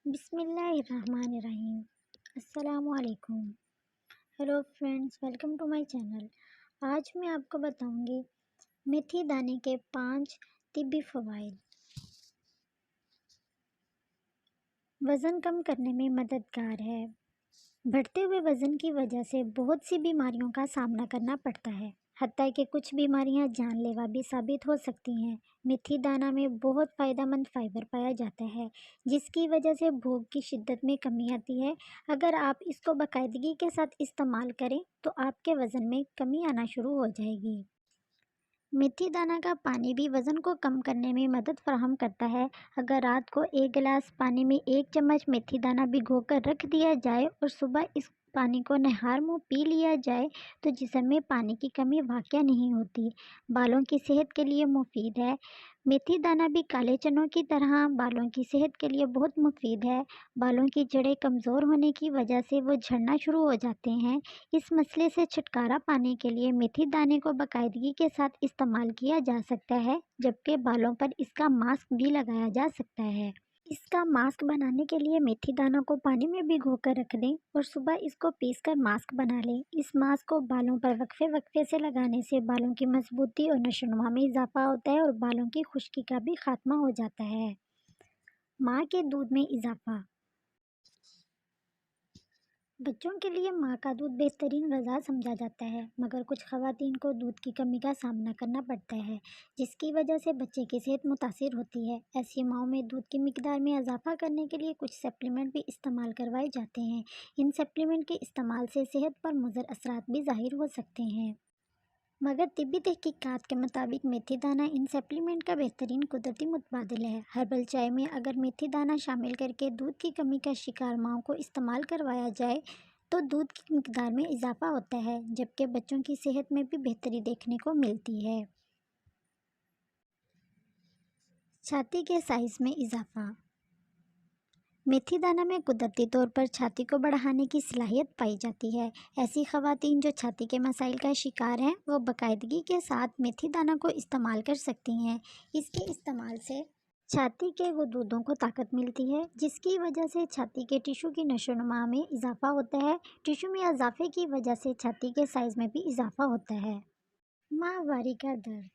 بسم اللہ الرحمن الرحیم۔ السلام علیکم۔ Hello friends, welcome to my channel. آج میں آپ کو بتاؤں گی میتھی دانے کے 5 طبی فوائد۔ وزن کم کرنے میں مددگار ہے۔ بڑھتے ہوئے وزن کی وجہ سے بہت سی بیماریوں کا سامنا کرنا پڑتا ہے، حتیٰ کہ کچھ بیماریاں جان لیوا بھی ثابت ہو سکتی ہیں۔ میتھی دانہ میں بہت فائدہ مند فائبر پایا جاتا ہے، جس کی وجہ سے بھوک کی شدت میں کمی آتی ہے۔ اگر آپ اس کو باقاعدگی کے ساتھ استعمال کریں تو آپ کے وزن میں کمی آنا شروع ہو جائے گی۔ میتھی دانہ کا پانی بھی وزن کو کم کرنے میں مدد فراہم کرتا ہے۔ اگر رات کو 1 گلاس پانی میں 1 چمچ میتھی دانہ بھگو کر رکھ دیا جائے اور صبح اس پانی کو نہار منہ پی لیا جائے تو جسم میں پانی کی کمی واقع نہیں ہوتی۔ بالوں کی صحت کے لیے مفید ہے۔ میتھی دانہ بھی کالے چنوں کی طرح بالوں کی صحت کے لیے بہت مفید ہے۔ بالوں کی جڑیں کمزور ہونے کی وجہ سے وہ جھڑنا شروع ہو جاتے ہیں۔ اس مسئلے سے چھٹکارا پانے کے لیے میتھی دانے کو باقاعدگی کے ساتھ استعمال کیا جا سکتا ہے، جبکہ بالوں پر اس کا ماسک بھی لگایا جا سکتا ہے۔ اس کا ماسک بنانے کے لیے میتھی دانوں کو پانی میں بھگو کر رکھ دیں اور صبح اس کو پیس کر ماسک بنا لیں۔ اس ماسک کو بالوں پر وقفے وقفے سے لگانے سے بالوں کی مضبوطی اور نشو و نما میں اضافہ ہوتا ہے اور بالوں کی خشکی کا بھی خاتمہ ہو جاتا ہے۔ ماں کے دودھ میں اضافہ۔ بچوں کے لیے ماں کا دودھ بہترین غذا سمجھا جاتا ہے، مگر کچھ خواتین کو دودھ کی کمی کا سامنا کرنا پڑتا ہے، جس کی وجہ سے بچے کی صحت متاثر ہوتی ہے۔ ایسی ماؤں میں دودھ کی مقدار میں اضافہ کرنے کے لیے کچھ سپلیمنٹ بھی استعمال کروائے جاتے ہیں۔ ان سپلیمنٹ کے استعمال سے صحت پر مضر اثرات بھی ظاہر ہو سکتے ہیں، مگر طبی تحقیقات کے مطابق میتھی دانہ ان سپلیمنٹ کا بہترین قدرتی متبادل ہے۔ ہربل چائے میں اگر میتھی دانہ شامل کرکے دودھ کی کمی کا شکار ماؤں کو استعمال کروایا جائے تو دودھ کی مقدار میں اضافہ ہوتا ہے، جبکہ بچوں کی صحت میں بھی بہتری دیکھنے کو ملتی ہے۔ چھاتی کے سائز میں اضافہ۔ میتھی دانہ میں قدرتی طور پر چھاتی کو بڑھانے کی صلاحیت پائی جاتی ہے۔ ایسی خواتین جو چھاتی کے مسائل کا شکار ہیں، وہ باقاعدگی کے ساتھ میتھی دانہ کو استعمال کر سکتی ہیں۔ اس کے استعمال سے چھاتی کے غدودوں کو طاقت ملتی ہے، جس کی وجہ سے چھاتی کے ٹشو کی نشو و نما میں اضافہ ہوتا ہے۔ ٹشو میں اضافے کی وجہ سے چھاتی کے سائز میں بھی اضافہ ہوتا ہے۔ ماہواری کا درد۔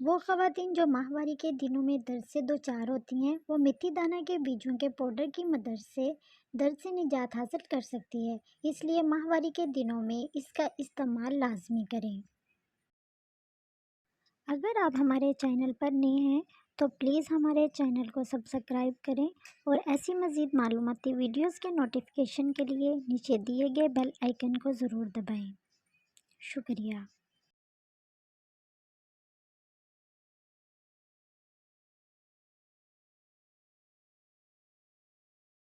وہ خواتین جو ماہواری کے دنوں میں درد سے دوچار ہوتی ہیں، وہ میتھی دانہ کے بیجوں کے پاؤڈر کی مدد سے درد سے نجات حاصل کر سکتی ہے۔ اس لیے ماہواری کے دنوں میں اس کا استعمال لازمی کریں۔ اگر آپ ہمارے چینل پر نئے ہیں تو پلیز ہمارے چینل کو سبسکرائب کریں اور ایسی مزید معلوماتی ویڈیوز کے نوٹیفیکیشن کے لیے نیچے دیے گئے بیل آئیکن کو ضرور دبائیں۔ شکریہ۔